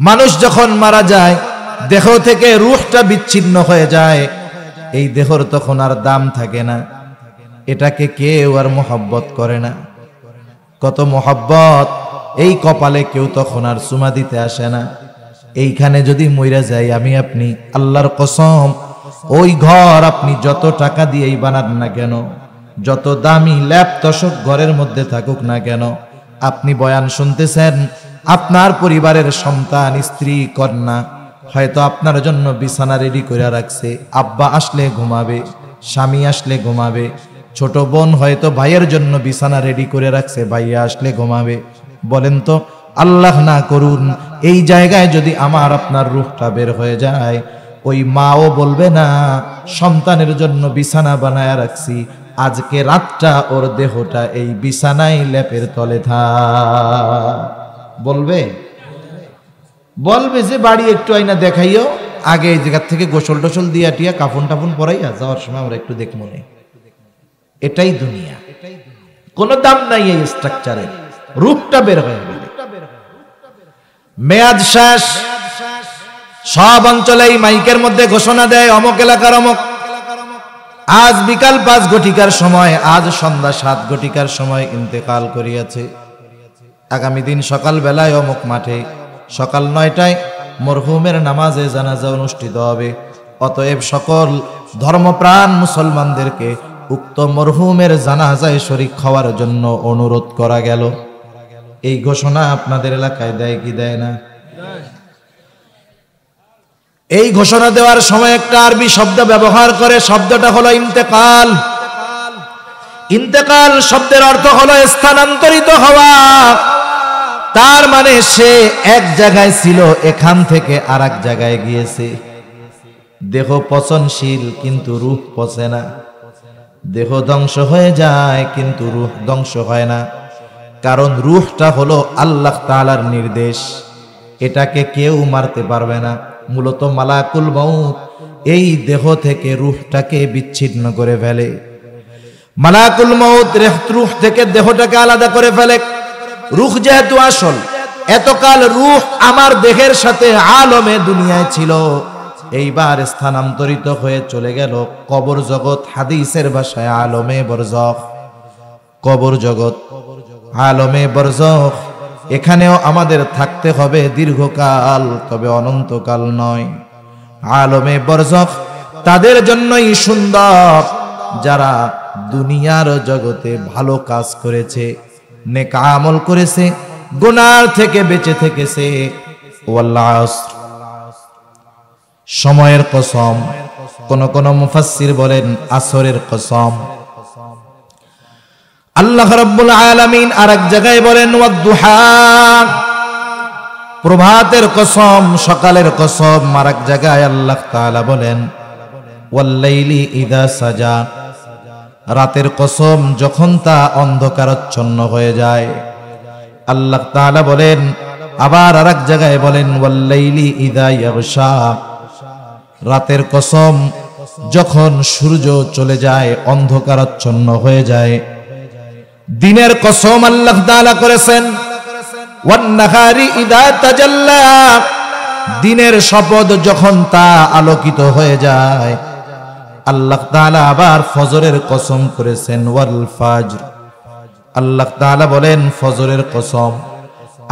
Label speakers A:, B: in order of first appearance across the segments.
A: মানুষ যখন মারা যায় দেহ থেকে রূহটা বিচ্ছিন্ন হয়ে যায়, এই দেহর তখন আর দাম থাকে না, এটাকে কেউ আর মোহাব্বত করে না। কত মোহাব্বত, এই কপালে কেউ তখন আর চুমা দিতে আসে না। এইখানে যদি মইরা যাই আমি আপনি, আল্লাহর কসম, ওই ঘর আপনি যত টাকা দিয়েই বানান না কেন, যত দামি ল্যাপ তশক ঘরের মধ্যে থাকুক না কেন, আপনি বয়ান শুনতেছেন, আপনার পরিবারের সন্তান, স্ত্রী, কন্যা হয়তো আপনার জন্য বিছানা রেডি করে রাখছে, আব্বা আসলে ঘুমাবে, স্বামী আসলে ঘুমাবে, ছোট বোন হয়তো ভাইয়ের জন্য বিছানা রেডি করে রাখছে, ভাইয়া আসলে ঘুমাবে। বলেন তো, আল্লাহ না করুন এই জায়গায় যদি আমার আপনার রূহটা বের হয়ে যায়, ওই মাও বলবে না সন্তানের জন্য বিছানা বানায় রাখছি, আজকে রাতটা ওর দেহটা এই বিছানায় লেপের তলে বলবে? বলবে যে বাড়ি একটু আইনা দেখাইও, আগে এই জায়গা থেকে গোসল টোসল দিয়া টিয়া কাফন টাফন পরাইয়া যাওয়ার সময় আমরা একটু দেখবো না। এটাই দুনিয়া, কোনো দাম নাই এই স্ট্রাকচারে। রূপটা বের হয়ে গেলে মেয়াদ শেষ। সব অঞ্চলেই মাইকের মধ্যে ঘোষণা দেয় অমুক এলাকার অমুক, আজ বিকাল 5 ঘটিকার সময়, আজ সন্ধ্যা 7 ঘটিকার সময় ইন্তেকাল করিয়াছে। আগামী দিন সকাল বেলায় অমুক মাঠে সকাল 9টায় মরহুমের নামাজে জানাজা অনুষ্ঠিত হবে। অতএব সকল ধর্মপ্রাণ মুসলমানদেরকে উক্ত মরহুমের জানাজায় শরীক হওয়ার জন্য অনুরোধ করা গেল। এই ঘোষণা আপনাদের এলাকায় দেয় কি দেয় না? এই ঘোষণা দেওয়ার সময় একটা আরবি শব্দ ব্যবহার করে, শব্দটা হলো ইন্তেকাল। ইন্তেকাল শব্দের অর্থ হলো স্থানান্তরিত হওয়া। তার মানে সে এক জায়গায় ছিল, এখান থেকে আর এক জায়গায় গিয়েছে। দেহ পচনশীল কিন্তু রূহ পচে না, দেহ ধ্বংস হয়ে যায় কিন্তু রূহ ধ্বংস হয় না। কারণ রূহটা হলো আল্লাহ তাআলার নির্দেশ, এটাকে কেউ মারতে পারবে না। মূলত মালাকুল মউত এই দেহ থেকে রূহটাকে বিচ্ছিন্ন করে ফেলে। মালাকুল মউত রূহ থেকে দেহটাকে আলাদা করে ফেলে। রূহ যেহেতু আসল, এতকাল রূহ আমার দেহের সাথে আলমে দুনিয়ায় ছিল, এইবার স্থানান্তরিত হয়ে চলে গেল কবর জগৎ। হাদিসের ভাষায় আলমে বরজখ, কবর জগৎ, আলমে বরজখ। এখানেও আমাদের থাকতে হবে দীর্ঘকাল, তবে অনন্তকাল নয়। আলমে বরজখ তাদের জন্যই সুন্দর যারা দুনিয়ার জগতে ভালো কাজ করেছে, নেক আমল করেছে, গুনাহ থেকে বেঁচে থেকেছে। ওয়াল্লাহ সময়ের কসম, কোন কোন মুফাসসির বলেন আসরের কসম। আল্লাহ রাব্বুল আলামিন আরেক জায়গায় বলেন ওয়াদ-দুহা, প্রভাতের কসম, সকালের কসম। আরেক জায়গায় আল্লাহ তাআলা বলেন ওয়াল-লাইলি ইযা সাজা, রাতের কসম যখন তা অন্ধকারাচ্ছন্ন হয়ে যায়। আল্লাহ তাআলা বলেন আবার আরেক জায়গায় বলেন ওয়াল-লাইলি ইযা ইয়াগশা, রাতের কসম যখন সূর্য চলে যায়, অন্ধকারাচ্ছন্ন হয়ে যায়। দিনের কসম আল্লাহ তাআলা করেছেন ওয়ান-নাহারি ইযা তাজাল্লা, দিনের শপথ যখন তা আলোকিত হয়ে যায়। আল্লাহ তাআলা আবার ফজরের কসম করেছেন ওয়াল ফাজর, আল্লাহ তাআলা বলেন ফজরের কসম।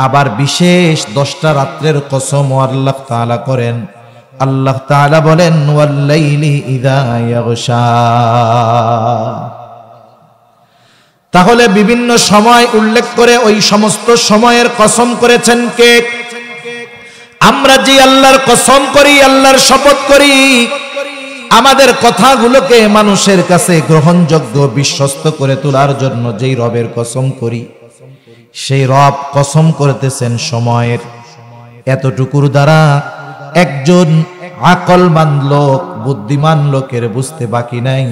A: আবার বিশেষ 10টা রাত্রের কসম আল্লাহ তাআলা করেন। আল্লাহ তাআলা বলেন ওয়াল-লাইলি ইযা ইয়াগশা। তাহলে বিভিন্ন সময় উল্লেখ করে ওই সমস্ত সময়ের কসম করেছেন কে? আমরা যে আল্লাহর কসম করি, আল্লাহর শপথ করি, আমাদের কথাগুলোকে মানুষের কাছে গ্রহণযোগ্য, বিশ্বস্ত করে তোলার জন্য যেই রবের কসম করি, সেই রব কসম করতেছেন সময়ের। এতটুকুর দ্বারা একজন আকলমান লোক, বুদ্ধিমান লোকের বুঝতে বাকি নাই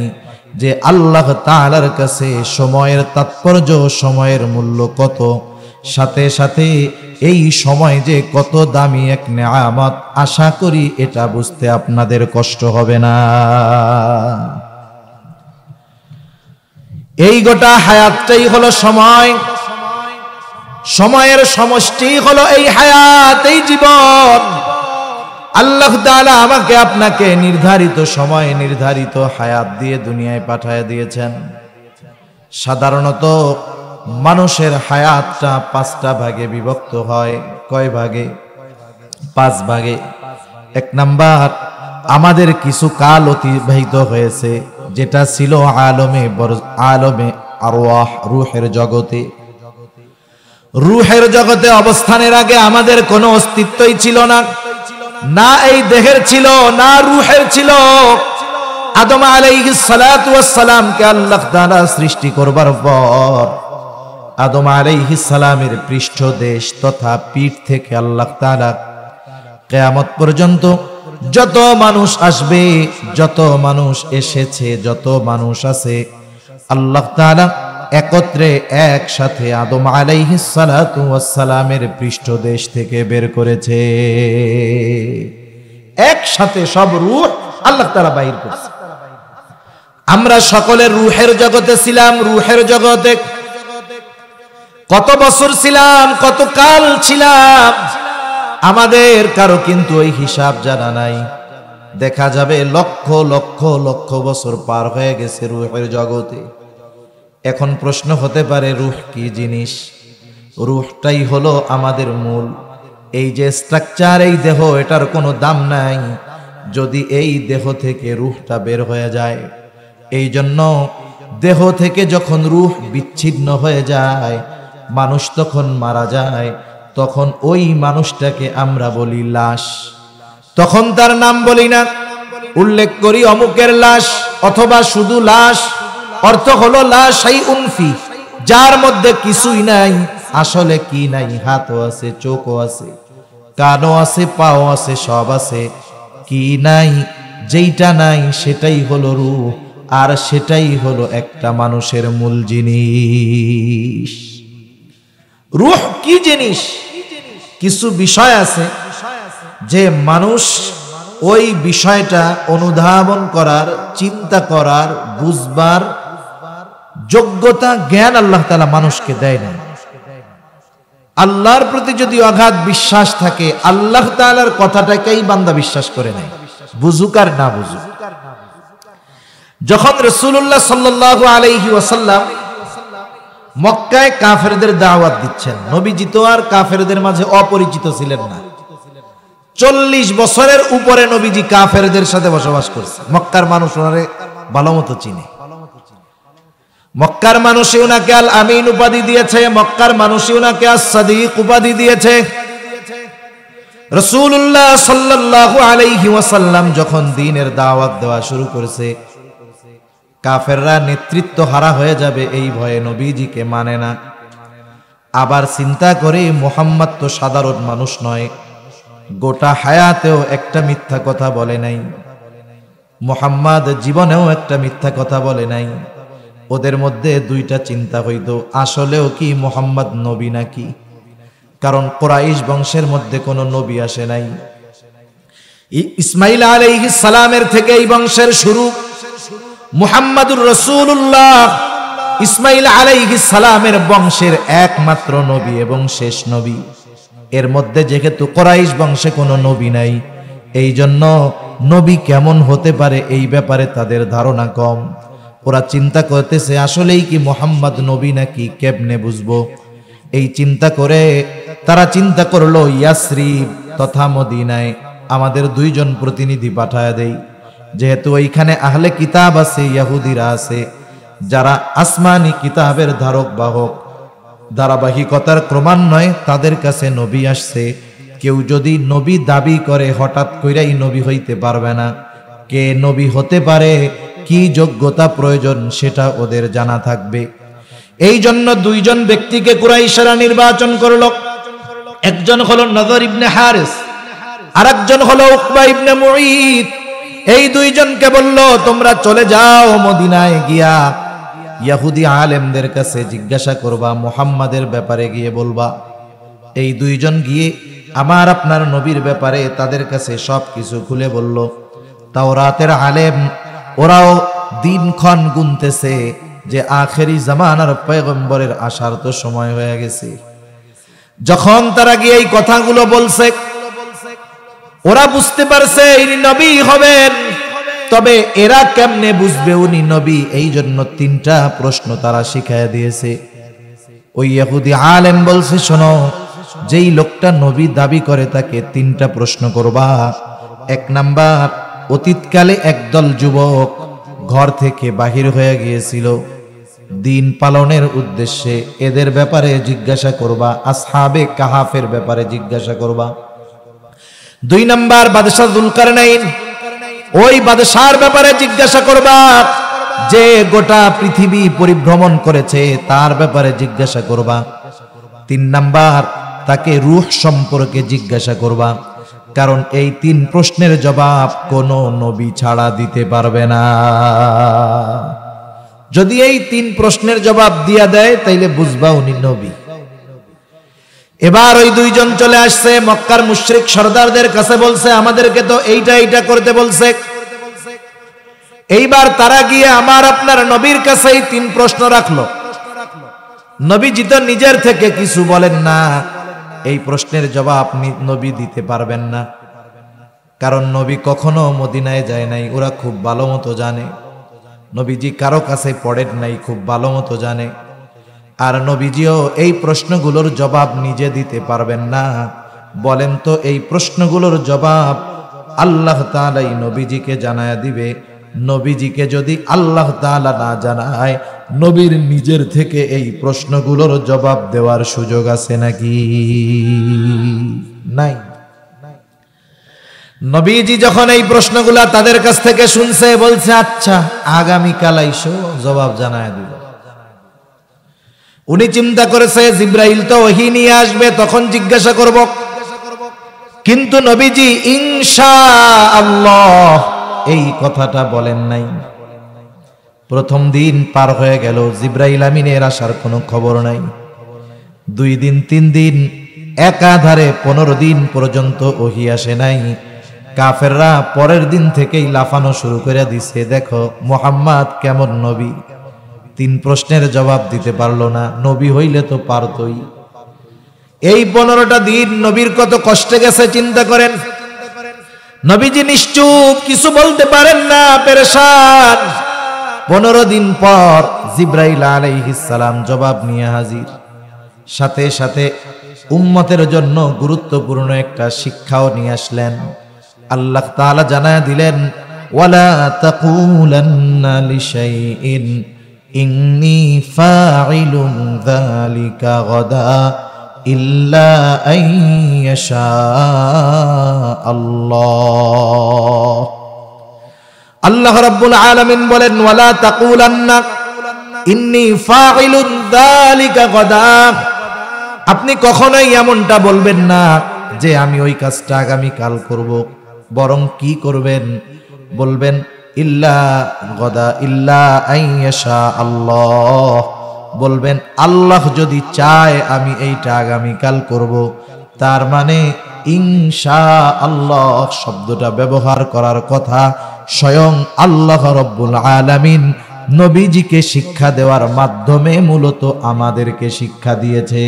A: যে আল্লাহ তাআলার কাছে সময়ের তাৎপর্য, সময়ের মূল্য কত। সাথে সাথে এই সময় যে কত দামি এক নেয়ামত, আশা করি এটা বুঝতে আপনাদের কষ্ট হবে না। এই গোটা হায়াতটাই হলো সময়। সময়ের সমষ্টি হলো এই হায়াত, এই জীবন। আল্লাহ তাআলা আমাকে আপনাকে নির্ধারিত সময়ে নির্ধারিত হায়াত দিয়ে দুনিয়ায় পাঠিয়ে দিয়েছেন। সাধারণত মানুষের হায়াতটা 5টা ভাগে বিভক্ত হয়। কয় ভাগে? 5 ভাগে। 1 নাম্বার, আমাদের কিছু কাল অতিবাহিত হয়েছে, যেটা ছিল আলমে আরওয়াহ, রূহের জগতে। রূহের জগতে অবস্থানের আগে আমাদের কোনো অস্তিত্বই ছিল না, না এই দেহের ছিল না রূহের ছিল। আদম আলাইহিস সালাতু ওয়াস সালামকে আল্লাহ তাআলা সৃষ্টি করবার পর আদম আলাইহিস সালামের পৃষ্ঠদেশ তথা পিঠ থেকে আল্লাহ তাআলা কিয়ামত পর্যন্ত যত মানুষ আসবে, যত মানুষ এসেছে, যত মানুষ আছে, আল্লাহ তাআলা একত্রে একসাথে আদম আলাইহিস সালাতু ওয়াস সালামের পৃষ্ঠদেশ থেকে বের করেছে। একসাথে সব রূহ আল্লাহ তাআলা বাইর করেছে। আমরা সকলে রূহের জগতে ছিলাম। রূহের জগতে কত বছর ছিলাম, কত কাল ছিলাম, আমাদের কারো কিন্তু ওই হিসাব জানা নাই। দেখা যাবে লক্ষ লক্ষ লক্ষ বছর পার হয়ে গেছে রূহের জগতে। এখন প্রশ্ন হতে পারে, রূহ কি জিনিস? রূহটাই হলো আমাদের মূল। এই যে স্ট্রাকচার, এই দেহ, এটার কোনো দাম নাই যদি এই দেহ থেকে রূহটা বের হয়ে যায়। এই জন্য দেহ থেকে যখন রূহ বিচ্ছিন্ন হয়ে যায়, মানুষ তখন মারা যায়, তখন ওই মানুষটাকে আমরা বলি লাশ। তখন তার নাম বলি না, উল্লেখ করি অমুকের লাশ অথবা শুধু লাশ। অর্থ হলো লা শাইউন ফি, যার মধ্যে কিছুই নাই। আসলে কি নাই? হাতও আছে, চোখও আছে, কানও আছে, পাও আছে, সব আছে। কি নাই? যেইটা নাই সেটাই হলো রূহ, আর সেটাই হলো একটা মানুষের মূল জিনিস। রূহ কি জিনিস? কিছু বিষয় আছে যে মানুষ ওই বিষয়টা অনুধাবন করার, চিন্তা করার, বুঝবার যোগ্যতা, জ্ঞান আল্লাহ তাআলা মানুষকে দেয় না। আল্লাহর প্রতি যদি অগাধ বিশ্বাস থাকে, আল্লাহ তাআলার কথাটাকেই বান্দা বিশ্বাস করে নেয়, বুঝুক আর না বুঝুক। যখন রাসূলুল্লাহ সাল্লাল্লাহু আলাইহি ওয়াসাল্লাম মক্কায় কাফেরদের দাওয়াত দিচ্ছেন, নবীজি তো আর কাফেরদের মাঝে অপরিচিত ছিলেন না। 40 বছরের উপরে নবীজি কাফেরদের সাথে বসবাস করছে। মক্কার মানুষ ওনারে ভালো মতো চিনে। মক্কার মানুষই ওনাকে আল আমিন উপাধি দিয়েছে, মক্কার মানুষই ওনাকে আস-সাদিক উপাধি দিয়েছে। রাসূলুল্লাহ সাল্লাল্লাহু আলাইহি ওয়াসাল্লাম যখন দ্বীনের দাওয়াত দেওয়া শুরু করেছে, কাফেররা নেতৃত্ব হারা হয়ে যাবে এই ভয়ে নবীজিকে মানে না। আবার চিন্তা করে, মুহাম্মদ তো সাধারণ মানুষ নয়, গোটা হায়াতেও একটা মিথ্যা কথা বলে নাই, মুহাম্মদ জীবনেও একটা মিথ্যা কথা বলে নাই। ওদের মধ্যে 2টা চিন্তা হইতো, আসলেও কি মুহাম্মদ নবী নাকি? কারণ কুরাইশ বংশের মধ্যে কোনো নবী আসে নাই। ইসমাইল আলাইহিস সালামের থেকে এই বংশের শুরু। মুহাম্মাদুর রাসূলুল্লাহ ইসমাইল আলাইহিস সালামের বংশের একমাত্র নবী এবং শেষ নবী। এর মধ্যে যেহেতু কুরাইশ বংশে কোনো নবী নাই, এই জন্য নবী কেমন হতে পারে এই ব্যাপারে তাদের ধারণা কম। ওরা চিন্তা করতেছে, আসলেই কি মুহাম্মদ নবী নাকি, কেমনে বুঝবো? এই চিন্তা করে তারা চিন্তা করলো, ইয়াসরিব তথা মদিনায় আমাদের 2 জন প্রতিনিধি পাঠায় দেই। যেহেতু ওইখানে আহলে কিতাব আছে, ইহুদিরা আছে, যারা আসমানি কিতাবের ধারক বাহক, ধারাবাহিকতার ক্রমান্বয়ে তাদের কাছে নবী আসছে। কেউ যদি নবী দাবি করে, হঠাৎ কইরাই নবী হইতে পারবে না। কে নবী হতে পারে, কি যোগ্যতা প্রয়োজন, সেটা ওদের জানা থাকবে। এই জন্য 2 জন ব্যক্তিকে কুরাইশরা নির্বাচন করলো। একজন হলো নযর ইবনে হারিস, আরেকজন হলো উকবা ইবনে মুঈত। এই 2 জনকে বলল, তোমরা চলে যাও মদিনায়, গিয়া ইহুদি আলেমদের কাছে জিজ্ঞাসা করবা, মুহাম্মাদের ব্যাপারে গিয়ে বলবা। এই 2 জন গিয়ে আমার আপনার নবীর ব্যাপারে তাদের কাছে সবকিছু খুলে বলল। তাওরাতের আলেম, ওরাও দিনক্ষণ গুনতেছে যে আখেরি জামানার পয়গম্বরের আসার তো সময় হয়ে গেছে। যখন তারা গিয়ে এই কথাগুলো বলছে, ওরা বুঝতে পারছে ইনি নবী হবেন, তবে এরা কেমনে বুঝবে উনি নবী? এই জন্য 3টা প্রশ্ন তারা শিখায় দিয়েছে। ওই ইহুদি আলেম বলছে, শোনো, যেই লোকটা নবী দাবি করে তাকে 3টা প্রশ্ন করবা। 1 নাম্বার, অতীতকালে একদল যুবক ঘর থেকে বাহির হয়ে গিয়েছিল দিন পালনের উদ্দেশ্যে, এদের ব্যাপারে জিজ্ঞাসা করবা। আসহাবে কাহাফের ব্যাপারে জিজ্ঞাসা করবা। 2 নাম্বার, বাদশাহ যুলকারনাইন, ওই বাদশার ব্যাপারে জিজ্ঞাসা করবা, যে গোটা পৃথিবী পরিভ্রমণ করেছে তার ব্যাপারে জিজ্ঞাসা করবা। 3 নাম্বার, তাকে রূহ সম্পর্কে জিজ্ঞাসা করবা, কারণ এই 3 প্রশ্নের জবাব কোনো নবী ছাড়া দিতে পারবে না। যদি এই 3 প্রশ্নের জবাব দিয়া দেয় তাইলে বুঝবা উনি নবী। এবার ওই 2 জন চলে আসছে, মক্কার মুশরিক সরদারদের কাছে বলছে, আমাদেরকে তো এইটা করতে বলছে। এইবার তারা গিয়ে আমার আপনার নবীর কাছেই 3 প্রশ্ন রাখলো। নবীজি তো নিজের থেকে কিছু বলেন না, এই প্রশ্নের জবাব নবী দিতে পারবেন না, কারণ নবী কখনো মদিনায় যায় নাই, ওরা খুব ভালো মতো জানে। নবীজি কারো কাছে পড়েন নাই, খুব ভালো মতো জানে। আর নবীজিও এই প্রশ্নগুলোর জবাব নিজে দিতে পারবেন না। বলেন তো, এই প্রশ্নগুলোর জবাব আল্লাহ তাআলাই নবীজিকে জানায়া দিবে। নবীজিকে যদি আল্লাহ তাআলা না জানায়, নবীর নিজের থেকে এই প্রশ্নগুলোর জবাব দেওয়ার সুযোগ আছে নাকি? নাই। নবীজি যখন এই প্রশ্নগুলা তাদের কাছ থেকে শুনছে, বলছে, আচ্ছা আগামীকাল আইসো, জবাব জানায় দিব। উনি চিন্তা করেছে জিব্রাইল তো ওহী নিয়ে আসবে, তখন জিজ্ঞাসা করব। কিন্তু নবীজি ইনশাআল্লাহ এই কথাটা বলেন নাই। প্রথম দিন পার হয়ে গেল, জিব্রাইল আমিনের আসার কোনো খবর নাই। 2 দিন 3 দিন, একাধারে 15 দিন পর্যন্ত ওহী আসে নাই। কাফেররা পরের দিন থেকেই লাফানো শুরু করে দিছে, দেখো মুহাম্মদ কেমন নবী, 3 প্রশ্নের জবাব দিতে পারলো না, নবী হইলে তো পারতই। এই 15টা দিন নবীর কত কষ্টে গেছে চিন্তা করেন। নবীজি নিশ্চুপ, কিছু বলতে পারেন না, পেরেশান। 15 দিন পর জিব্রাইল আলাইহিস সালাম জবাব নিয়ে হাজির। সাথে সাথে উম্মতের জন্য গুরুত্বপূর্ণ একটা শিক্ষাও নিয়ে আসলেন। আল্লাহ তাআলা জানায়া দিলেন, ওয়ালা তাকুলান্না লিশাইইন ইন্নী ফাইলুন যালিকা গাদা ইল্লা আইয়াশা আল্লাহ। আল্লাহ রাব্বুল আলামিন বলেন, ওয়ালা তাকুলান্না ইন্নী ফাইলুন যালিকা গাদা, আপনি কখনোই এমনটা বলবেন না যে আমি ওই কাজটা আগামী কাল করব। বরং কি করবেন? বলবেন ইল্লা গাদা ইল্লা আইয়াশা আল্লাহ, বলবেন আল্লাহ যদি চায় আমি এইটা আগামী কাল করব। তার মানে ইনশাআল্লাহ শব্দটা ব্যবহার করার কথা স্বয়ং আল্লাহ রাব্বুল আলামিন নবীজিকে শিক্ষা দেওয়ার মাধ্যমে মূলত আমাদেরকে শিক্ষা দিয়েছে।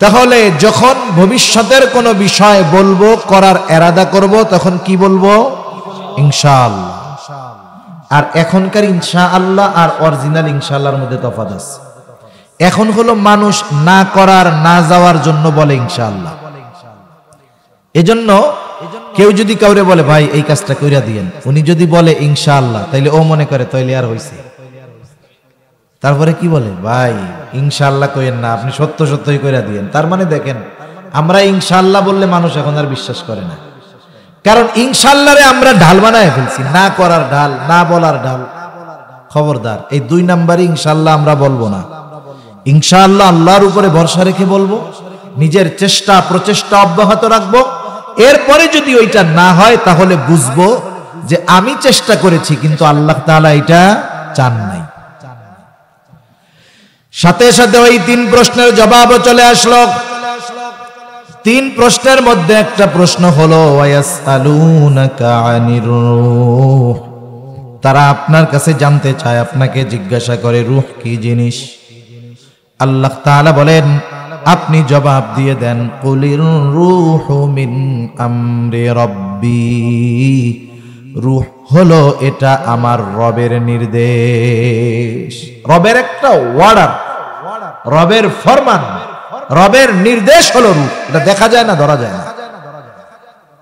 A: তাহলে যখন ভবিষ্যতের কোনো বিষয় বলবো, করার এরাদা করব, তখন কি বলবো? ইনশাআল্লাহ। আর এখনকার ইনশাআল্লাহ আর অরিজিনাল ইনশাআল্লাহর মধ্যে তফাৎ আছে। এখন হলো মানুষ না করার, না যাওয়ার জন্য বলে ইনশাআল্লাহ। এজন্য কেউ যদি কাউরে বলে ভাই এই কাজটা কইরা দিয়েন, উনি যদি বলে ইনশাআল্লাহ, তাইলে ও মনে করে তাইলে আর হইছে। তারপরে কি বলে, ভাই ইনশাআল্লাহ কইেন না, আপনি সত্য সত্যই কইরা দিয়েন। তার মানে দেখেন, আমরা ইনশাআল্লাহ বললে মানুষ এখন আর বিশ্বাস করে না, কারণ ইনশাআল্লাহরে আমরা ঢাল বানায় ফেলছি, না করার ঢাল, না বলার ঢাল। খবরদার, এই 2 নাম্বারে ইনশাআল্লাহ আমরা বলবো না। ইনশাআল্লাহ আল্লাহর উপরে ভরসা রেখে বলবো, নিজের চেষ্টা প্রচেষ্টা অব্যাহত রাখবো। এরপরে যদি ওইটা না হয় তাহলে বুঝবো যে আমি চেষ্টা করেছি কিন্তু আল্লাহ তাআলা এটা চান নাই। সাথে সাথে ওই 3 প্রশ্নের জবাবও চলে আসলো। 3 প্রশ্নের মধ্যে একটা প্রশ্ন হলো ওয়ায়াসআলুনাকা আনির রূহ, তারা আপনার কাছে জানতে চায়, আপনাকে জিজ্ঞাসা করে রূহ কি জিনিস। আল্লাহ তাআলা বলেন, আপনি জবাব দিয়ে দেন, কুলির রূহু মিন আমরি রব্বি, রূহ হলো এটা আমার রবের নির্দেশ। রবের একটা অর্ডার, রবের ফরমান, রবের নির্দেশ হলো রূহ। এটা দেখা যায় না, ধরা যায় না।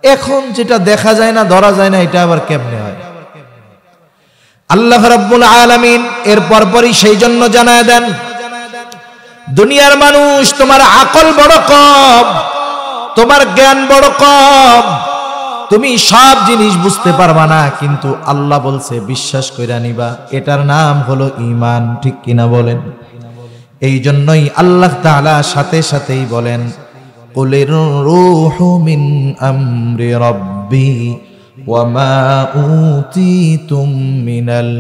A: এখন যেটা দেখা যায় না, ধরা যায় না, এটা আবার কেমনে হয়? আল্লাহ রাব্বুল আলামিন এর পরপরই সেই জন্য জানায় দেন, দুনিয়ার মানুষ, তোমার আকল বড় কম, তোমার জ্ঞান বড় কম, তুমি সব জিনিস বুঝতে পারবা না, কিন্তু আল্লাহ বলছে বিশ্বাস কইরা নিবা। এটার নাম হলো ঈমান। ঠিক কিনা বলেন? এই জন্যই আল্লাহ তাআলা সাথে সাথেই বলেন, কুলির রূহু মিন আমরি রব্বি ওয়া মা উতীতুম মিনাল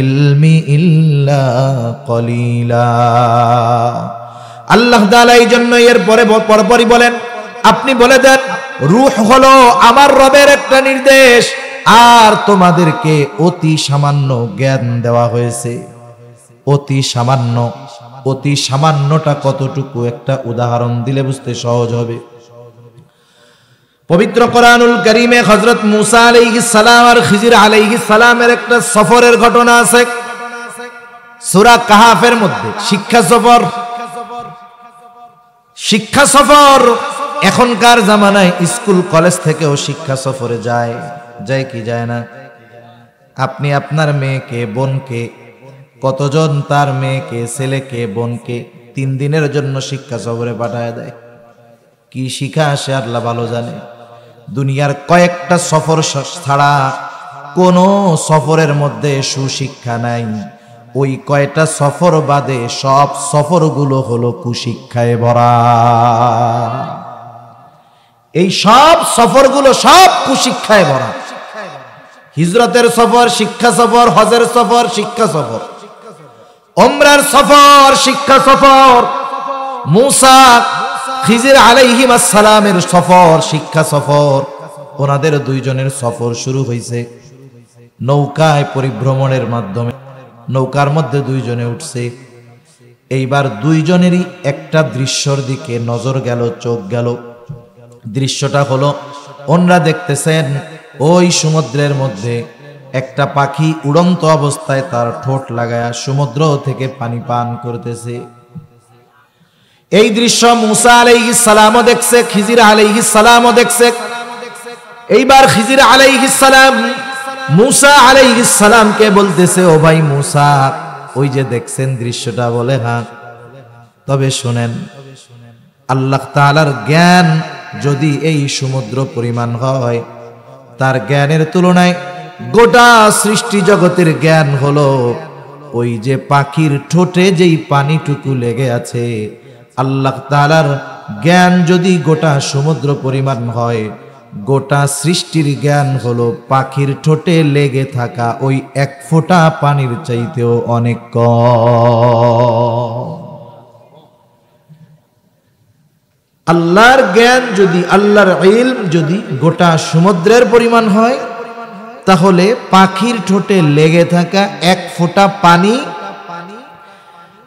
A: ইলমি ইল্লা কলিলা। আল্লাহ তাআলা এই জন্য এর পরপরই বলেন, আপনি বলে দেন, রূহ হলো আমার রবের একটা নির্দেশ, আর তোমাদেরকে অতি সামান্য জ্ঞান দেওয়া হয়েছে। অতি সামান্য, অতি সামান্যটা কতটুকু একটা উদাহরণ দিলে বুঝতে সহজ হবে। পবিত্র কোরআনুল কারীমে হযরত মূসা আলাইহিস সালাম আর খিজির আলাইহিস সালামের একটা সফরের ঘটনা আছে। সূরা কাহাফের মধ্যে শিক্ষা সফর। শিক্ষা সফর এখনকার জামানায় স্কুল কলেজ থেকেও শিক্ষা সফরে যায়, যায় কি যায় না? আপনি আপনার মেয়েকে, বোনকে, কতজন তার মেয়েকে, ছেলেকে, বোনকে 3 দিনের জন্য শিক্ষা সফরে পাঠায় দেয়। কি শিক্ষা আসে আল্লাহ ভালো জানে। দুনিয়ার কয়েকটা সফর ছাড়া কোনো সফরের মধ্যে সুশিক্ষা নাই। ওই কয়টা সফর বাদে সব সফরগুলো হলো কুশিক্ষায় ভরা। এই সব সফরগুলো সব কুশিক্ষায় ভরা। হিজরতের সফর শিক্ষা সফর, হজের সফর শিক্ষা সফর, উমরার সফর শিক্ষা সফর, মূসা খিজির আলাইহিস সালামের সফর শিক্ষা সফর। ওনাদের দুইজনের সফর শুরু হয়েছে নৌকায় পরিভ্রমণের মাধ্যমে। নৌকার মধ্যে দুইজনে উঠছে। এইবার দুইজনেরই একটা দৃশ্যর দিকে নজর গেল, চোখ গেল। দৃশ্যটা হলো, ওনারা দেখতেছেন ওই সমুদ্রের মধ্যে একটা পাখি উড়ন্ত অবস্থায় তার ঠোঁট লাগায়া সমুদ্র থেকে পানি পান করতেছে। এই দৃশ্য মূসা আলাইহিস সালামও দেখছে, খিজির আলাইহিস সালামও দেখছে। এইবার খিজির আলাইহিস সালাম মূসা আলাইহিস সালামকে বলতেছে, ও ভাই মূসা, ওই যে দেখছেন দৃশ্যটা? বলে হ্যাঁ। তবে শুনেন, আল্লাহ তাআলার জ্ঞান যদি এই সমুদ্র পরিমাণ হয়, তার জ্ঞানের তুলনায় গোটা সৃষ্টি জগতের জ্ঞান হলো ওই যে পাখির ঠোঁটে যেই পানিটুকু লেগে আছে। আল্লাহ তাআলার জ্ঞান যদি গোটা সমুদ্র পরিমাণ হয়, গোটা সৃষ্টির জ্ঞান হলো পাখির ঠোঁটে লেগে থাকা ওই 1 ফোঁটা পানির চাইতেও অনেক কম। আল্লাহর জ্ঞান যদি, আল্লাহর ইলম যদি গোটা সমুদ্রের পরিমাণ হয়, তাহলে পাখির ঠোঁটে লেগে থাকা 1 ফোঁটা পানি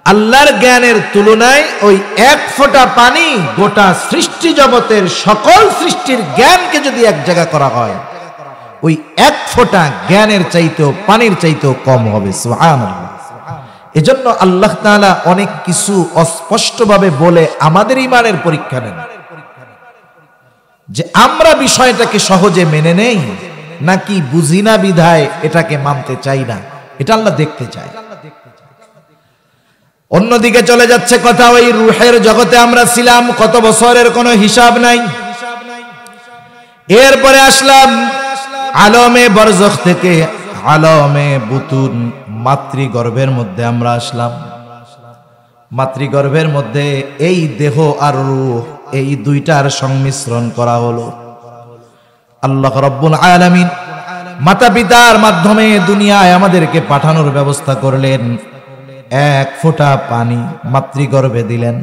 A: আল্লাহর জ্ঞানের তুলনায় ওই 1 ফোঁটা পানি গোটা সৃষ্টি জগতের সকল সৃষ্টির জ্ঞানকে যদি এক জায়গা করা হয়, ওই 1 ফোঁটা জ্ঞানের চাইতেও, পানির চাইতেও কম হবে। সুবহানাল্লাহ। এজন্য আল্লাহ তাআলা অনেক কিছু অস্পষ্টভাবে বলে আমাদের ঈমানের পরীক্ষা নেন, যে আমরা বিষয়টাকে সহজে মেনে নেই নাকি বুঝি না বিধায় এটাকে মানতে চাই না, এটা আল্লাহ দেখতে চায়। অন্যদিকে চলে যাচ্ছে কথা, ওই রূহের জগতে আমরা ছিলাম কত বছরের কোনো হিসাব নাই। এরপরে আসলাম আলমে বরজখ থেকে আলমে বুতুন, মাতৃগর্ভের মধ্যে আমরা আসলাম। মাতৃগর্ভের মধ্যে এই দেহ আর রূহ, এই দুইটার সংমিশ্রণ করা হলো। আল্লাহ রাব্বুল আলামিন মাতা পিতার মাধ্যমে দুনিয়ায় আমাদেরকে পাঠানোর ব্যবস্থা করলেন। 1 ফোঁটা পানি মাতৃগর্ভে দিলেন।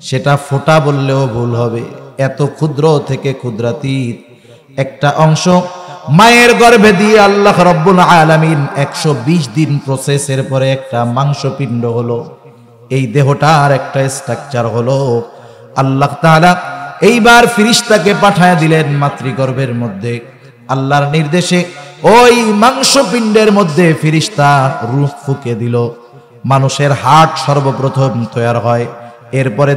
A: সেটা ফোঁটা বললেও ভুল হবে, এত ক্ষুদ্র থেকে ক্ষুদ্রাতীত একটা অংশ মায়ের গর্ভে দিয়ে আল্লাহ রাব্বুল আলামিন 120 দিন প্রসেসের পরে একটা মাংসপিণ্ড হলো। এই দেহটার একটা স্ট্রাকচার হলো আল্লাহ তাআলা এইবার ফেরেশতাকে পাঠায়া দিলেন মাতৃগর্ভের মধ্যে। আল্লাহর নির্দেশে ওই মাংসপিণ্ডের মধ্যে ফেরেশতা রূহ ফুঁকে দিল। মানুষের হার্ট সর্বপ্রথম তৈরি হয়, এরপরে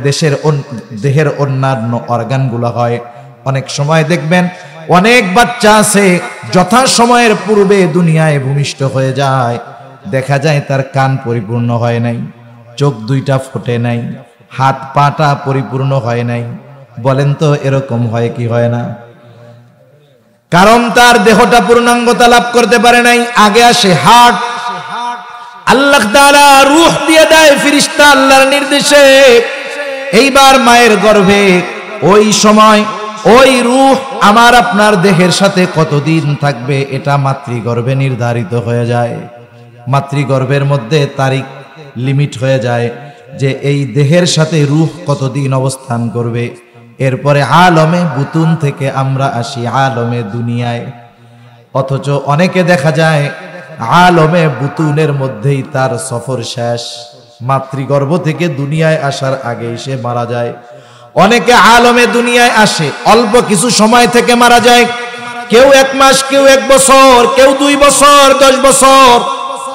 A: দেহের অন্যান্য অর্গানগুলো হয়। অনেক সময় দেখবেন অনেক বাচ্চা আছে যথা সময়ের পূর্বে দুনিয়ায় ভূমিষ্ঠ হয়ে যায়, দেখা যায় তার কান পরিপূর্ণ হয় নাই, চোখ দুইটা ফোটে নাই, হাত পাটা পরিপূর্ণ হয় নাই। বলেন তো এরকম হয় কি হয় না? কারণ তার দেহটা পূর্ণাঙ্গতা লাভ করতে পারে নাই। আগে আসে হার্ট, আল্লাহ তাআলা রূহ দিয়ে দেয় ফেরেশতা আল্লাহর নির্দেশে। এইবার মায়ের গর্ভে ওই সময় ওই রূহ আমার আপনার দেহের সাথে কতদিন থাকবে এটা মাতৃগর্ভে নির্ধারিত হয়ে যায়। মাতৃগর্ভের মধ্যে তারিখ লিমিট হয়ে যায় যে এই দেহের সাথে রূহ কতদিন অবস্থান করবে। এরপরে আলমে বুতুন থেকে আমরা আসি আলমে দুনিয়ায়। অথচ অনেকে দেখা যায় আলমে বুতুনের মধ্যেই তার সফর শেষ, মাতৃগর্ভ থেকে দুনিয়ায় আসার আগেই সে মারা যায়। অনেকে আলমে দুনিয়ায় আসে অল্প কিছু সময় থেকে মারা যায়, কেউ 1 মাস, কেউ 1 বছর, কেউ 2 বছর, 10 বছর,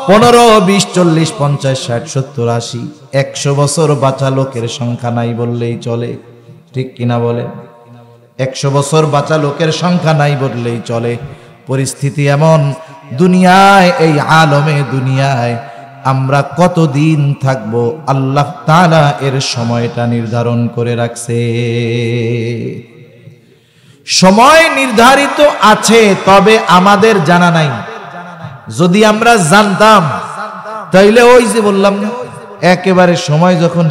A: 15, 20, 40, 50, 60, 70, 80, 100 বছর বাঁচা লোকের সংখ্যা নাই বললেই চলে। ঠিক কিনা বলেন? 100 বছর বাঁচা লোকের সংখ্যা নাই বললেই চলে। পরিস্থিতি এমন, দুনিয়ায় এই আলমে দুনিয়ায় আমরা কতদিন থাকব আল্লাহ তাআলা এর সময়টা নির্ধারণ করে রাখছে। সময় নির্ধারিত আছে, তবে আমাদের জানা নাই। যদি আমরা জানতাম তাইলে ওই যে বললাম না, একেবারে সময় যখন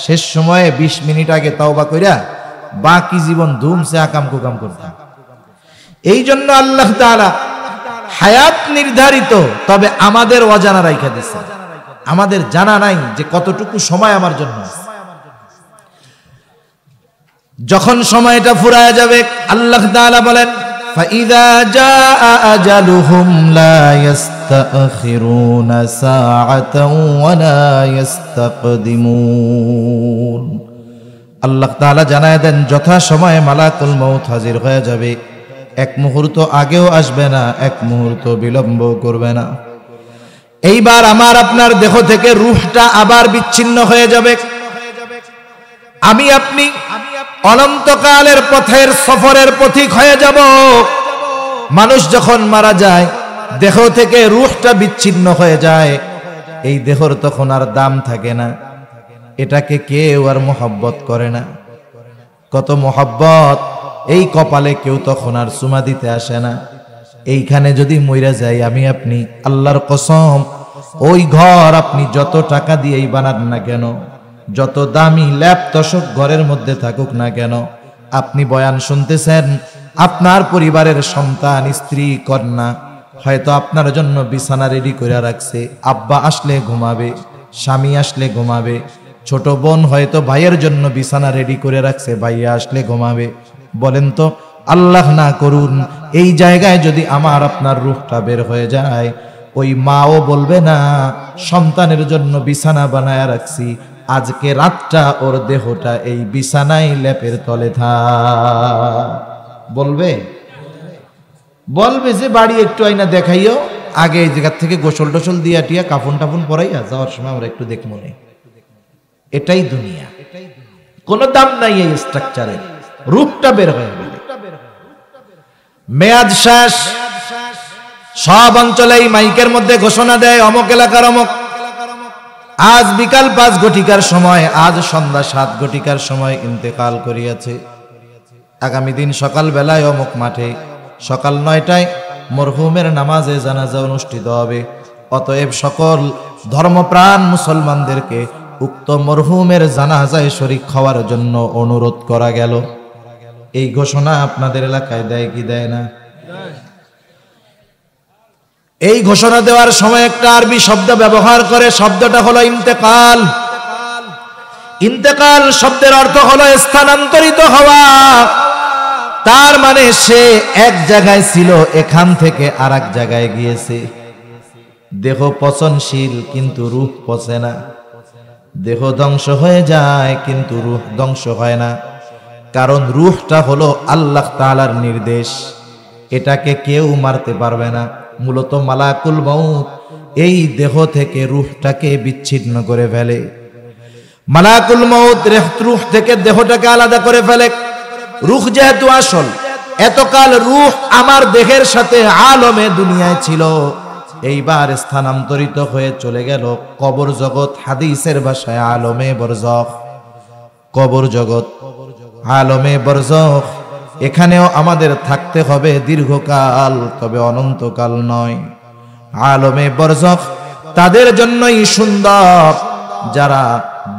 A: শেষ সময়ে 20 মিনিট আগে তওবা কইরা বাকি জীবন ধুমসে আকাম কুকাম করতাম। এই জন্য আল্লাহ তাআলা হায়াত নির্ধারিত, তবে আমাদের অজানা রাইখা দিছে। আমাদের জানা নাই যে কতটুকু সময় আমার জন্য। যখন সময়টা ফুরায় যাবে আল্লাহ তাআলা বলেন فَإِذَا جَاءَ أَجَلُهُمْ لَا يَسْتَأْخِرُونَ سَاعَةً وَلَا يَسْتَقْدِمُونَ। আল্লাহ তাআলা জানায় দেন যথা সময়ে মালাকুল মউত হাজির হয়ে যাবে, 1 মুহূর্ত আগেও আসবে না, 1 মুহূর্ত বিলম্ব করবে না। এইবার আমার আপনার দেহ থেকে রূহটা আবার বিচ্ছিন্ন হয়ে যাবে। আমি আপনি অনন্তকালের পথের সফরের পথিক হয়ে যাব। মানুষ যখন মারা যায় দেহ থেকে রূহটা বিচ্ছিন্ন হয়ে যায়, এই দেহর তখন আর দাম থাকে না, এটাকে কেউ আর মোহাব্বত করে না। কত মোহাব্বত এই কপালে কেউ তখন আর চুমা দিতে আসে না। এইখানে যদি মইরা যাই আমি আপনি, আল্লাহর কসম ওই ঘর আপনি যত টাকা দিয়েই বানান না কেন, যত দামি ল্যাপ তশক ঘরের মধ্যে থাকুক না কেন, আপনি বয়ান শুনতেছেন, আপনার পরিবারের সন্তান, স্ত্রী, কন্যা হয়তো আপনার জন্য বিছানা রেডি করে রাখছে, আব্বা আসলে ঘুমাবে, স্বামী আসলে ঘুমাবে, ছোট বোন হয়তো ভাইয়ের জন্য বিছানা রেডি করে রাখছে, ভাইয়া আসলে ঘুমাবে। বলেন তো আল্লাহ না করুন এই জায়গায় যদি আমার আপনার রূহটা বের হয়ে যায়, ওই মাও বলবে না সন্তানের জন্য বিছানা বানায় রাখছি, আজকে রাতটা ওর দেহটা এই বিছানায় লেপের তলে বলবে যে বাড়ি একটু আইনা দেখাইও, আগে এই জায়গা থেকে গোসল টোসল দিয়া টিয়া কাফন টাফন পরাইয়া যাওয়ার সময় আমরা একটু দেখবো না। এটাই দুনিয়া, কোনো দাম নাই এই স্ট্রাকচারের। রূপটা বের হয়ে গেল, মেয়াদ শেষ। সব অঞ্চলে এই মাইকের মধ্যে ঘোষণা দেয় অমুক এলাকার অমুক, আজ বিকাল 5 ঘটিকার সময়, আজ সন্ধ্যা 7 ঘটিকার সময় ইন্তেকাল করিয়াছে। আগামী দিন সকাল বেলায় অমুক মাঠে সকাল 9টায় মরহুমের নামাজে জানাজা অনুষ্ঠিত হবে। অতএব সকল ধর্মপ্রাণ মুসলমানদেরকে উক্ত মরহুমের জানাজায় শরীক হওয়ার জন্য অনুরোধ করা গেল। এই ঘোষণা আপনাদের এলাকায় দেয় কি দেয় না? এই ঘোষণা দেওয়ার সময় একটা আরবি শব্দ ব্যবহার করে, শব্দটা হলো ইন্তেকাল। ইন্তেকাল শব্দের অর্থ হলো স্থানান্তরিত হওয়া। তার মানে সে এক জায়গায় ছিল, এখান থেকে আরেক জায়গায় গিয়েছে। দেহ পচনশীল কিন্তু রূহ পচে না। দেহ ধ্বংস হয়ে যায় কিন্তু রূহ ধ্বংস হয় না, কারণ রূহটা হলো আল্লাহ তাআলার নির্দেশ, এটাকে কেউ মারতে পারবে না। মূলত মালাকুল মউত এই দেহ থেকে রূহটাকে বিচ্ছিন্ন করে ফেলে। মালাকুল মউত রূহ থেকে দেহটাকে আলাদা করে ফেলে। রূহ যেহেতু আসল, এতকাল রূহ আমার দেহের সাথে আলমে দুনিয়ায় ছিল, এইবার স্থানান্তরিত হয়ে চলে গেল কবর জগৎ, হাদিসের ভাষায় আলমে বরজখ। কবর জগৎ, আলমে বরজখ, এখানেও আমাদের থাকতে হবে দীর্ঘকাল, তবে অনন্তকাল নয়। আলমে বরজখ তাদের জন্যই সুন্দর যারা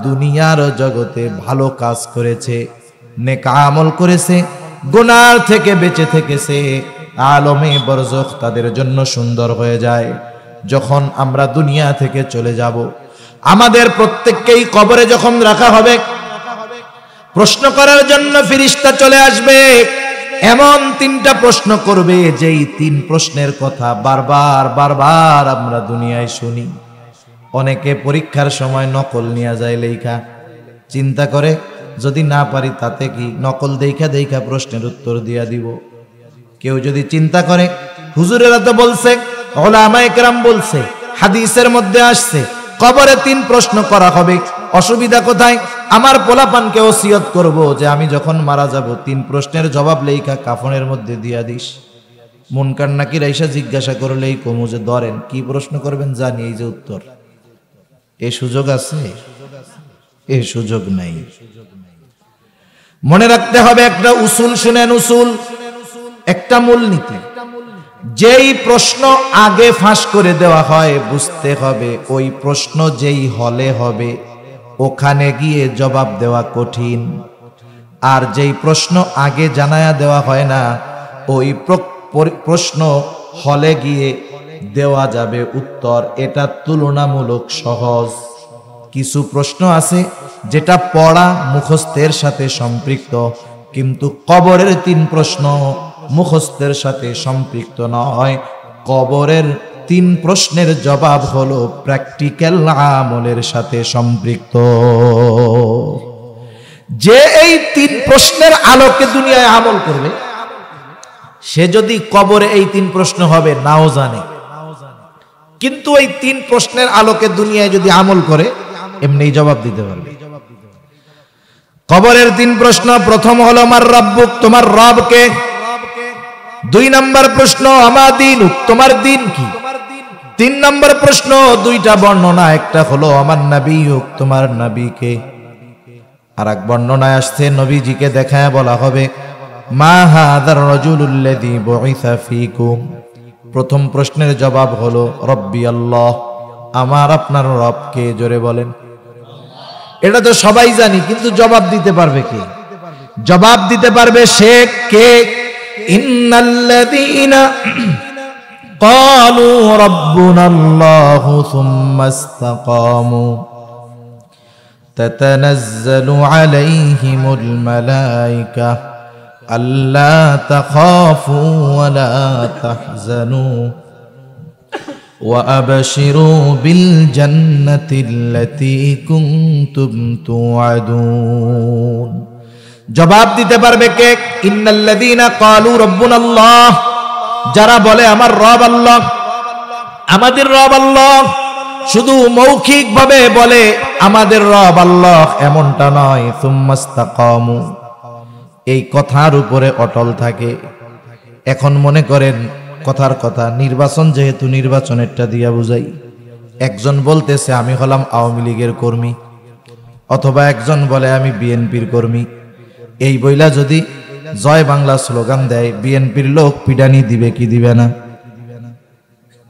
A: দুনিয়ার জগতে ভালো কাজ করেছে, নেক আমল করেছে, গুনাহ থেকে বেঁচে থেকেছে। আলমে বরজখ তাদের জন্য সুন্দর হয়ে যায়। যখন আমরা দুনিয়া থেকে চলে যাব, আমাদের প্রত্যেককেই কবরে যখন রাখা হবে, প্রশ্ন করার জন্য ফেরেশতা চলে আসবে। এমন 3টা প্রশ্ন করবে, যেই 3 প্রশ্নের কথা বারবার বারবার আমরা দুনিয়ায় শুনি। অনেকে পরীক্ষার সময় নকল নিয়ে যায় লেখা, চিন্তা করে যদি না পারি তাতে কি, নকল দেখা দেখা প্রশ্নের উত্তর দিয়া দিব। কেউ যদি চিন্তা করে হুজুরেরা তো বলছে, উলামায়ে কেরাম বলছে, হাদিসের মধ্যে আসছে কবরে 3 প্রশ্ন করা হবে, অসুবিধা কোথায়? আমার পোলাপানকে ওসিয়ত করব যে আমি যখন মারা যাব 3 প্রশ্নের জবাব লেখা কাফনের মধ্যে দিয়া দিস। মুনকার নাকির আইসা জিজ্ঞাসা করলেই কমু যে ধরেন কি প্রশ্ন করবেন, জানি এই যে উত্তর। এই সুযোগ আছে? এই সুযোগ নাই। মনে রাখতে হবে একটা উসুল, শুনেন উসুল, একটা মূলনীতি। যেই প্রশ্ন আগে ফাঁস করে দেওয়া হয়, বুঝতে হবে ওই প্রশ্ন যেই হলে হবে ওখানে গিয়ে জবাব দেওয়া কঠিন। আর যেই প্রশ্ন আগে জানায়া দেওয়া হয় না, ওই প্রশ্ন হলে গিয়ে দেওয়া যাবে উত্তর, এটা তুলনামূলক সহজ। কিছু প্রশ্ন আছে যেটা পড়া মুখস্থের সাথে সম্পৃক্ত, কিন্তু কবরের 3 প্রশ্ন মুখস্থের সাথে সম্পৃক্ত নয়। কবরের 3 প্রশ্নের জবাব হলো প্র্যাকটিক্যাল আমলের সাথে সম্পৃক্ত। যে এই 3 প্রশ্নের আলোকে দুনিয়ায় আমল করবে, সে যদি কবরে এই 3 প্রশ্ন হবে নাও জানে, কিন্তু এই 3 প্রশ্নের আলোকে দুনিয়ায় যদি আমল করে এমনি জবাব দিতে পারবে। কবরের 3 প্রশ্ন, প্রথম হলো মার রাব্বুক, তোমার রব কে? 2 নম্বর প্রশ্ন আমা দীনুক, তোমার দিন কি? 3 নম্বর প্রশ্ন, 2টা বর্ণনা, একটা হলো আমার নবীউক, তোমার নবী কে? আর এক বর্ণনায় আসছে নবীজিকে দেখায় বলা হবে মা হাদার রাজুলুল্লাযী বুইসা ফীকুম। প্রথম প্রশ্নের জবাব হলো রব্বি আল্লাহ, আমার আপনার রব কে? জোরে বলেন। এটা তো সবাই জানি, কিন্তু জবাব দিতে পারবে কে? জবাব দিতে পারবে সে কে? ইন্নাল্লাযীনা ক্বালু রাব্বুনাল্লাহু সুম্মা ইসতাকামু তাতানাজ্জালু আলাইহিমুল মালায়েকা আল্লা তাখাফু ওয়া লা তাহজানু ওয়া আবশিরু বিল জান্নাতিল্লাতী কুনতুম তুআদুন। জবাব দিতে পারবে কে? ইন্নাল্লাযীনা ক্বালু রাব্বুনাল্লাহ, যারা বলে আমার রব আল্লাহ, আমাদের রব আল্লাহ, শুধু মৌখিক ভাবে বলে আমাদের রব আল্লাহ, এমনটা নয়। সুম্মা ইসতাকামু, এই কথার উপরে অটল থাকে। এখন মনে করেন কথার কথা, নির্বাচন যেহেতু, নির্বাচনেরটা দিয়া বুঝাই। একজন বলতেছে আমি হলাম আওয়ামী লীগের কর্মী, অথবা একজন বলে আমি বিএনপির কর্মী। এই বইলা যদি জয় বাংলা স্লোগান দেয়, বিএনপির লোক পিডানি দিবে কি দিবে না?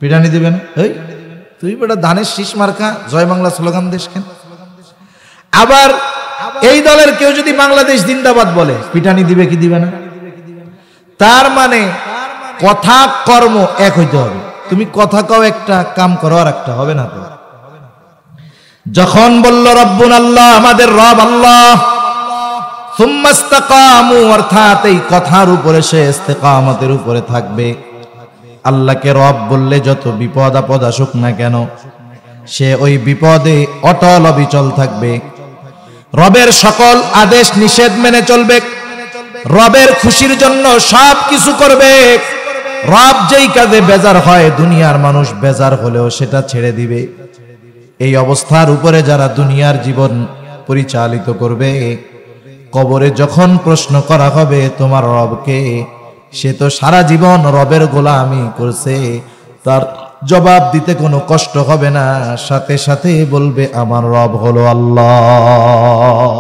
A: পিডানি দিবে না? এই তুই বেটা ধানের শীষ মার্কা জয় বাংলা স্লোগান দিস কেন? আবার এই দলের কেউ যদি বাংলাদেশ জিন্দাবাদ বলে, পিটানি দিবে কি দিবে না? তার মানে কথা কর্ম এক হইতে হবে। তুমি কথা কও একটা, কাম করো আর একটা, হবে না তো। যখন বলল রব্বুন আল্লাহ, আমাদের রব আল্লাহ, সুম্মা ইসতাকামু, অর্থাৎ এই কথার উপরে সে ইস্তেকামতের উপরে থাকবে। আল্লাহকে রব বললে যত বিপদ আপদ আসুক না কেন, সে ওই বিপদে অটল অবিচল থাকবে, রবের সকল আদেশ নিষেধ মেনে চলবে, রবের খুশির জন্য সব কিছু করবে। রব যেই কাজে বেজার হয় দুনিয়ার মানুষ বেজার হলেও সেটা ছেড়ে দিবে। এই অবস্থার উপরে যারা দুনিয়ার জীবন পরিচালিত করবে, কবরে যখন প্রশ্ন করা হবে তোমার রবকে, সে তো সারা জীবন রবের গোলামি করছে, তার জবাব দিতে কোনো কষ্ট হবে না, সাথে সাথে বলবে আমার রব হলো আল্লাহ।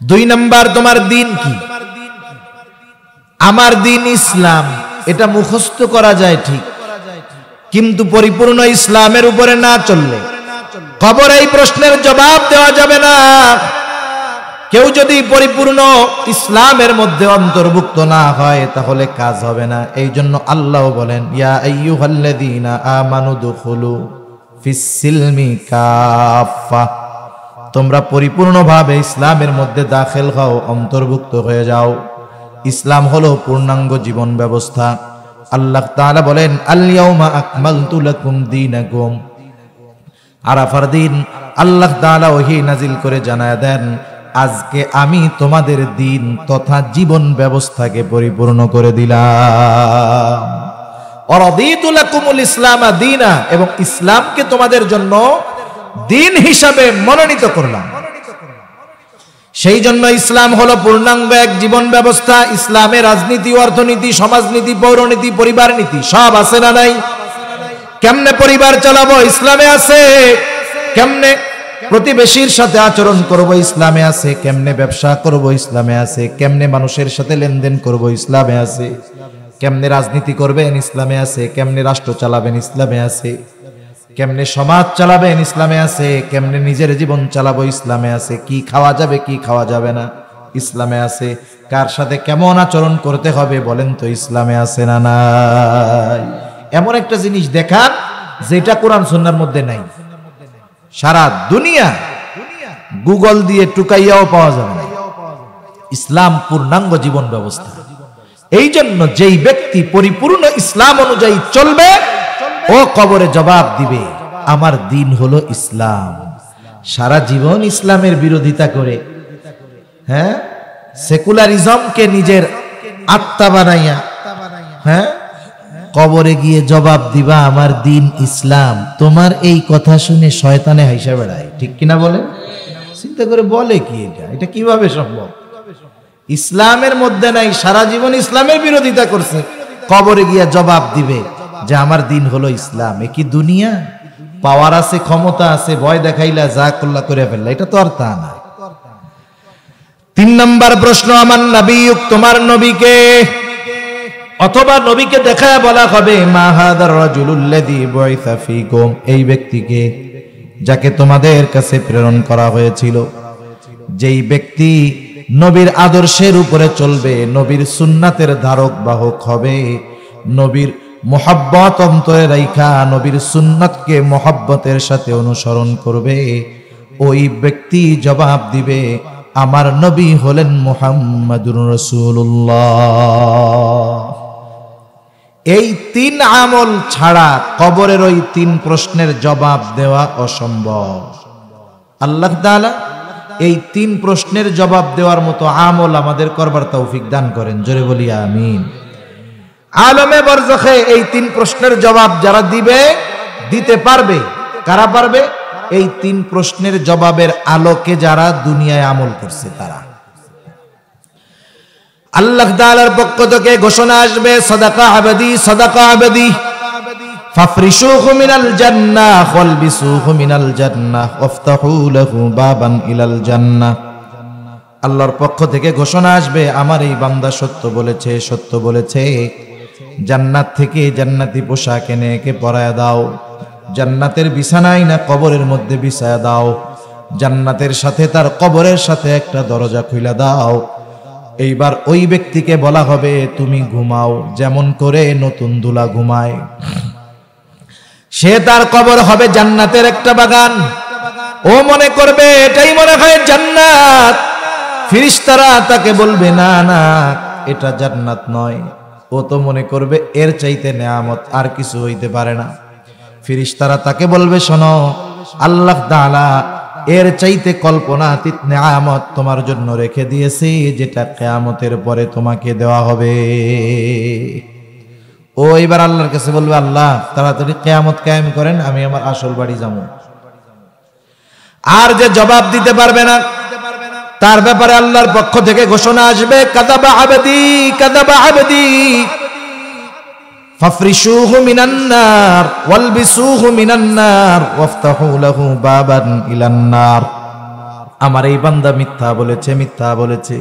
A: 2 নাম্বার, তোমার দিন কি? আমার দিন ইসলাম। এটা মুখস্থ করা যায় ঠিক, কিন্তু পরিপূর্ণ ইসলামের উপরে না চললে কবরে এই প্রশ্নের জবাব দেওয়া যাবে না। কেউ যদি পরিপূর্ণ ইসলামের মধ্যে অন্তর্ভুক্ত না হয় তাহলে কাজ হবে না। এই জন্য আল্লাহ বলেন, ইয়া আইয়ুহাল্লাযীনা আমানু দুখুলু ফিস সিলমি কাফা, তোমরা পরিপূর্ণভাবে ইসলামের মধ্যে দাখিল হও, অন্তর্ভুক্ত হয়ে যাও। ইসলাম হলো পূর্ণাঙ্গ জীবন ব্যবস্থা। আল্লাহ তাআলা বলেন, আল ইয়াউমা আকমালতু লাকুম দীনাকুম। আরাফার দিন আল্লাহ তাআলা ওহী নাজিল করে জানায় দেন, আজকে আমি তোমাদের দিন তথা জীবন ব্যবস্থাকে পরিপূর্ণ করে দিলাম। ওয়ারাদিতু লাকুমুল ইসলামা দীনা, এবং ইসলামকে তোমাদের জন্য দিন হিসাবে মনোনীত করলাম। সেই জন্য ইসলাম হলো পূর্ণাঙ্গ এক জীবন ব্যবস্থা। ইসলামে রাজনীতি, অর্থনীতি, সমাজনীতি, পৌরনীতি, পরিবার নীতি সব আছে না নাই? কেমনে পরিবার চালাবো ইসলামে আছে, কেমনে প্রতিবেশীর সাথে আচরণ করব ইসলামে আছে, কেমনে ব্যবসা করব ইসলামে আছে, কেমনে মানুষের সাথে লেনদেন করব ইসলামে আছে, কেমনে রাজনীতি করবেন ইসলামে আছে, কেমনে রাষ্ট্র চালাবেন ইসলামে আছে, কেমনে সমাজ চালাবেন ইসলামে আছে, কেমনে নিজের জীবন চালাবো ইসলামে আছে, কি খাওয়া যাবে কি খাওয়া যাবে না ইসলামে আছে, কার সাথে কেমন আচরণ করতে হবে বলেন তো ইসলামে আছে না নাই? এমন একটা জিনিস দেখান যেটা কোরআন সুন্নাহর মধ্যে নাই। সারা দুনিয়া গুগল দিয়ে টুকাইয়াও পাওয়া যাবে না। ইসলাম পূর্ণাঙ্গ জীবন ব্যবস্থা। এই জন্য যেই ব্যক্তি পরিপূর্ণ ইসলাম অনুযায়ী চলবে ও কবরে জবাব দিবে আমার দিন হলো ইসলাম। সারা জীবন ইসলামের বিরোধিতা করে, হ্যাঁ, সেকুলারিজমকে নিজের আত্মা বানাইয়া, হ্যাঁ, কবরে গিয়ে জবাব দিবা আমার দিন ইসলাম। তোমার এই কথা শুনে শয়তানে হাইসা বেড়ায়, ঠিক কিনা বলে? চিন্তা করে বলে কি এটা কিভাবে সম্ভব? ইসলামের মধ্যে নাই, সারা জীবন ইসলামের বিরোধিতা করছে, কবরে গিয়ে জবাব দিবে যে আমার দিন হলো ইসলাম। এ কি দুনিয়া? পাওয়ার আছে, ক্ষমতা আছে, ভয় দেখাইলা যা করলা করে ফেললা, এটা তো আর তা না। 3 নাম্বার প্রশ্ন, আমার নবী, তোমার নবীকে, অথবা নবীকে দেখায় বলা হবে মা হাদার রাজুলুল্লাযী বুইসা ফীকুম, এই ব্যক্তিকে যাকে তোমাদের কাছে প্রেরণ করা হয়েছিল। যেই ব্যক্তি নবীর আদর্শের উপরে চলবে, নবীর সুন্নাতের ধারক বাহক হবে, নবীর মোহাব্বত অন্তরে রাইখা নবীর সুন্নাতকে মোহাব্বতের সাথে অনুসরণ করবে, ওই ব্যক্তি জবাব দিবে আমার নবী হলেন মুহাম্মাদুর রাসূলুল্লাহ। এই 3 আমল ছাড়া কবরের ওই 3 প্রশ্নের জবাব দেওয়া অসম্ভব। আল্লাহ তাআলা এই 3 প্রশ্নের জবাব দেওয়ার মতো আমল আমাদের করবার তৌফিক দান করেন, জোরে বলি আমিন। আলমে বরজখে এই 3 প্রশ্নের জবাব যারা দিতে পারবে, কারা পারবে? এই 3 প্রশ্নের জবাবের আলোকে যারা দুনিয়ায় আমল করছে তারা। আল্লাহ তাআলার পক্ষ থেকে ঘোষণা আসবে সাদাকা আবাদি, সাদাকা আবাদি, ফাফরিশুহু মিনাল জান্নাহ ওয়ালবিসুহু মিনাল জান্নাহ ওয়াফতাহু লাহু বাবান ইলাল জান্নাহ। আল্লাহর পক্ষ থেকে ঘোষণা আসবে আমার এই বান্দা সত্য বলেছে, সত্য বলেছে, জান্নাত থেকে জান্নাতি পোশাক এনে একে পরায়া দাও, জান্নাতের বিছানায় না কবরের মধ্যে বিছায়া দাও, জান্নাতের সাথে তার কবরের সাথে একটা দরজা খুইলা দাও। এইবার ওই ব্যক্তিকে বলা হবে তুমি ঘুমাও যেমন করে নতুন দুলা ঘুমায়। সে তার কবর হবে জান্নাতের একটা বাগান, ও মনে করবে এটাই মনে হয় জান্নাত। ফেরেশতারা তাকে বলবে না না এটা জান্নাত নয়, ও তো মনে করবে এর চাইতে নেয়ামত আর কিছু হইতে পারে না। ফেরেশতারা তাকে বলবে, শোনো, আল্লাহ তাআলা এর চাইতে কল্পনাতীত নিয়ামত তোমার জন্য রেখে দিয়েছে, যেটা কিয়ামতের পরে তোমাকে দেওয়া হবে। ও এবার আল্লাহর কাছে বলবে, আল্লাহ তাড়াতাড়ি কিয়ামত কায়েম করেন, আমি আমার আসল বাড়ি যাবো। আর যে জবাব দিতে পারবে না, তার ব্যাপারে আল্লাহর পক্ষ থেকে ঘোষণা আসবে, কাযাবা আবদি কাযাবা আবদি ফাফরিশুহু মিনান নার ওয়ালবিসুহু মিনান নার ওয়াফতাহু লাহু বাবান ইলান নার। আমার এই বান্দা মিথ্যা বলেছে, মিথ্যা বলেছে,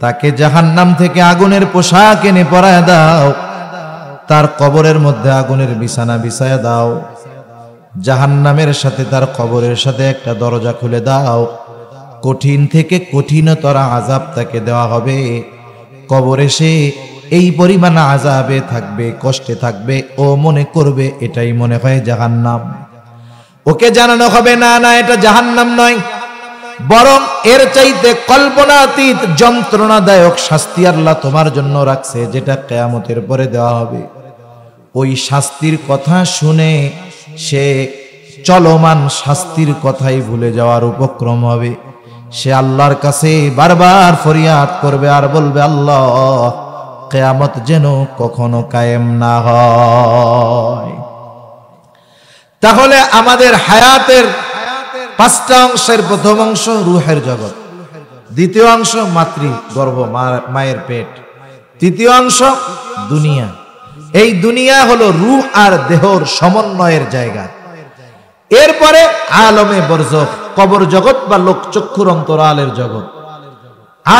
A: তাকে জাহান্নাম থেকে আগুনের পোশাক এনে পরায় দাও, তার কবরের মধ্যে আগুনের বিছানা বিছায়া দাও, জাহান্নামের সাথে তার কবরের সাথে একটা দরজা খুলে দাও, কঠিন থেকে কঠিনতর আযাব তাকে দেওয়া হবে। কবরে সে এই পরিমাণ আযাবে থাকবে, কষ্টে থাকবে, ও মনে করবে এটাই মনে হয় জাহান্নাম। ওকে জানানো হবে, না না, এটা জাহান্নাম নয়, বরং এর চাইতে কল্পনাতীত যন্ত্রণাদায়ক শাস্তি আল্লাহ তোমার জন্য রাখছে, যেটা কিয়ামতের পরে দেওয়া হবে। ওই শাস্তির কথা শুনে সে চলমান শাস্তির কথাই ভুলে যাওয়ার উপক্রম হবে। সে আল্লাহর কাছে বারবার ফরিয়াদ করবে আর বলবে, আল্লাহ কিয়ামত যেন কখনো কায়েম না হয়। তাহলে আমাদের হায়াতের পাঁচটা অংশের প্রথম অংশ রূহের জগৎ, দ্বিতীয় অংশ মাতৃ গর্ভ মায়ের পেট, তৃতীয় অংশ দুনিয়া। এই দুনিয়া হলো রূহ আর দেহর সমন্বয়ের জায়গা। এরপরে আলমে বরজখ, কবর জগৎ বা লোকচক্ষুর অন্তরালের জগৎ।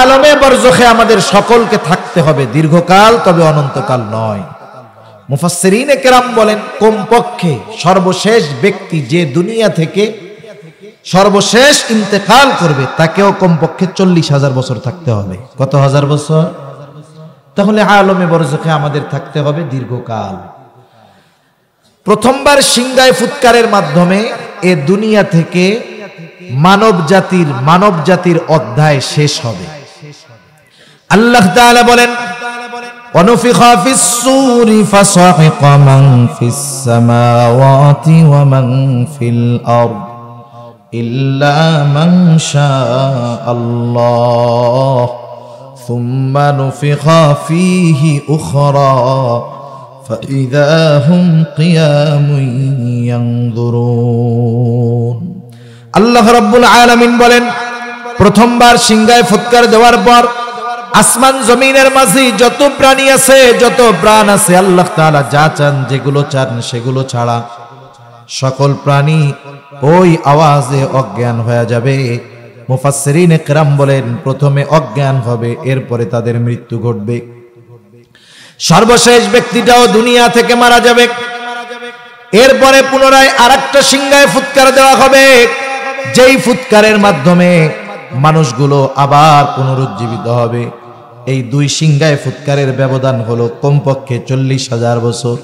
A: আলমে বরজখে আমাদের সকলকে থাকতে হবে দীর্ঘকাল, তবে অনন্তকাল নয়। মুফাসসিরিনে কেরাম বলেন, কমপক্ষে সর্বশেষ ব্যক্তি যে দুনিয়া থেকে সর্বশেষ ইন্তেকাল করবে, তাকেও কমপক্ষে 40,000 বছর থাকতে হবে। কত হাজার বছর? তাহলে আলমে বরজখে আমাদের থাকতে হবে দীর্ঘকাল। প্রথমবার সিংগায় ফুৎকারের মাধ্যমে এ দুনিয়া থেকে মানব জাতির অধ্যায় শেষ হবে। আল্লাহ তাআলা বলেন, ওয়ানুফিখা ফিস-সূরি ফাসাহিকা মান ফিস-সামাওয়াতি ওয়া মান ফিল আরদ ইল্লা মান শাআল্লাহ সুম্মা নুফিখা ফীহি উখরা ফাইযা হুম কিয়ামুন ইয়ানযুরুন। আল্লাহ রাব্বুল আলামিন বলেন, প্রথমবার সিংগায় ফুৎকার দেওয়ার পর আসমান জমিনের মাঝে যত প্রাণী আছে, যত প্রাণ আছে, আল্লাহ তাআলা যা চান, যেগুলো চান সেগুলো ছাড়া সকল প্রাণী ওই আওয়াজে অজ্ঞান হয়ে যাবে। মুফাসসিরিনে কেরাম বলেন, প্রথমে অজ্ঞান হবে, এরপরে তাদের মৃত্যু ঘটবে। সর্বশেষ ব্যক্তিটাও দুনিয়া থেকে মারা যাবে। এরপরে পুনরায় আরেকটা সিংগায় ফুৎকার দেওয়া হবে, যেই ফুৎকারের মাধ্যমে মানুষগুলো আবার পুনরুজ্জীবিত হবে। এই দুই সিংগায় ফুৎকারের ব্যবধান হলো কমপক্ষে 40,000 বছর।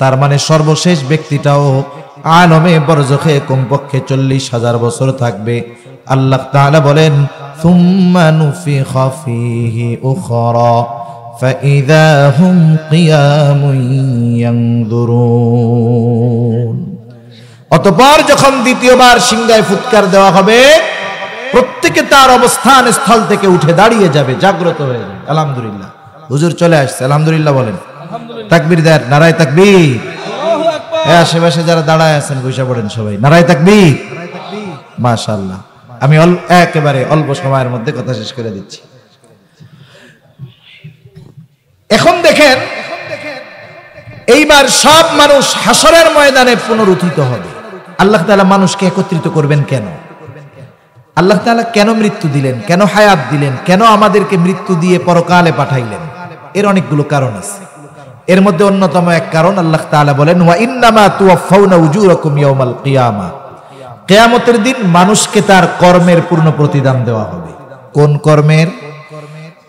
A: তার মানে সর্বশেষ ব্যক্তিটাও আলমে বরজখে কমপক্ষে 40,000 বছর থাকবে। আল্লাহ তাআলা বলেন, সুম্মা নুফিখা ফীহি উখরা ফাইযা হুম কিয়ামুন ইয়ানযুরুন। অতঃপর যখন দ্বিতীয়বার সিংগায় ফুৎকার দেওয়া হবে, প্রত্যেকে তার অবস্থান স্থল থেকে উঠে দাঁড়িয়ে যাবে, জাগ্রত হয়ে যাবে। আলহামদুলিল্লাহ, হুজুর চলে আসছে, আলহামদুলিল্লাহ বলেন, তাকবীর দেন, নারায়ে তাকবীর। আশেপাশে যারা দাঁড়ায় আছেন বসে পড়েন সবাই, নারায়ে তাকবীর। মাশাআল্লাহ। আমি একেবারে অল্প সময়ের মধ্যে কথা শেষ করে দিচ্ছি। এখন দেখেন, এইবার সব মানুষ হাসরের ময়দানে পুনরুত্থিত হবে। আল্লাহ তাআলা মানুষকে একত্রিত করবেন কেন? আল্লাহ তাআলা কেন মৃত্যু দিলেন, কেন হায়াত দিলেন, কেন আমাদেরকে মৃত্যু দিয়ে পরকালে পাঠাইলেন? এর অনেকগুলো কারণ আছে। এর মধ্যে অন্যতম এক কারণ, আল্লাহ তাআলা বলেন, ওয়া ইন্নামা তুওয়াফাউনা উজুরাকুম ইয়াওমাল কিয়ামা। কিয়ামতের দিন মানুষকে তার কর্মের পূর্ণ প্রতিদান দেওয়া হবে। কোন কর্মের?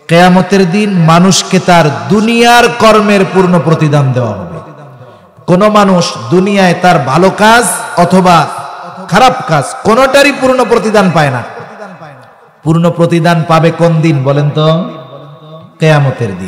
A: কিয়ামতের দিন মানুষকে তার দুনিয়ার কর্মের পূর্ণ প্রতিদান দেওয়া হবে। কোন মানুষ দুনিয়ায় তার ভালো কাজ অথবা খারাপ কাজ কোনটারই পূর্ণ প্রতিদান পায় না। পূর্ণ প্রতিদান পাবে কোন দিন বলেন তো? কিয়ামতের দিন।